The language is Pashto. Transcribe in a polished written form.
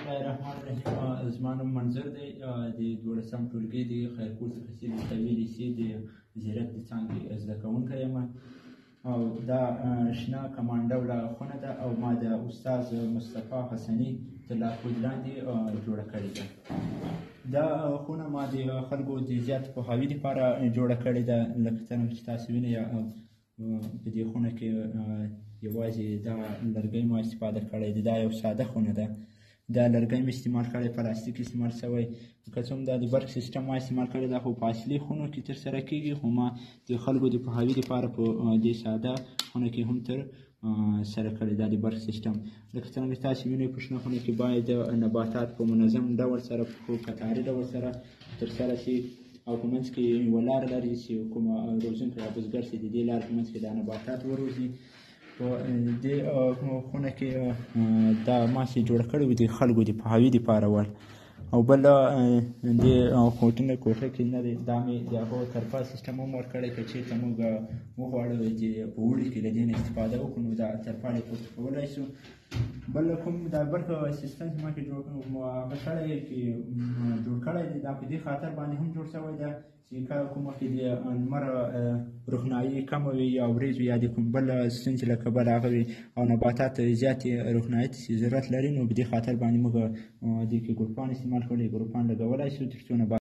الله الرحمن الرحیم. زما نوم منظور دی، د 12 ټولګي د خیرکوټ څخه سي د قوي لیسې د زیرت د څانګې زده کوونکی یم او دا شنه کمان ډوله خونه ده او ما د استاد مصطفی حسني تر لارښود لاندې جوړه کړې ده. دا خونه ما د خلکو د زیات پوهاوي لپاره جوړه کړې ده. لکه څرنګه چې تاسو وینئ په دې خونه کې یوازې دا لرګی ما استفاده کړی دی. دا یو ساده خونه ده. دا لرګی مې استعمال کړی، پلاستیک استعمال شوی، که څه هم دا د برق سیسټم ما استعمال کړی دا خو په اصلي خونو کې ترسره کېږي، خو ما د خلکو د پوهاوي لپاره په دې ساده خونه کې هم ترسره کړی دا د برق سیسټم. لکه څرنګه چې تاسو وینئ په شنه خونه کې باید نباتات په منظم ډول سره په قطاري ډول سره ترسره شي او په منځ کې یوه لاره لري چې کوم روزونکی یا بزګر چې د دې لارې په منځ کې دا نباتات وروزي. په دې خونه کې دا ما چې جوړه کړې وه د خلکو د پوهاوي دپاره ول. او بل دې کوټه کې نه دی، دا مې د هغو ترپال سیسټم هم ورکړی، که چېرته موږ وغواړو چې په اوړي کې له دې نه استفاده وکړو نو دا ترپال یې پورته کولی شو. بل کوم دا برق سیسټم چې ما کې هغه سړی چې جوړ کړی دی دا په دې خاطر باندې هم جوړ شوی ده چې کله کوم وخت د لمر روښنایي کمه وي یا وریځ وي یا د کوم بل ستونزې له کبله هغه وي او نباتات زیاتې روښنایي ته ضرورت لري، نو په دې خاطر باندې موږ دې کې ګروپان استعمال کولی، ګروپان لګولی شو تر څو نبات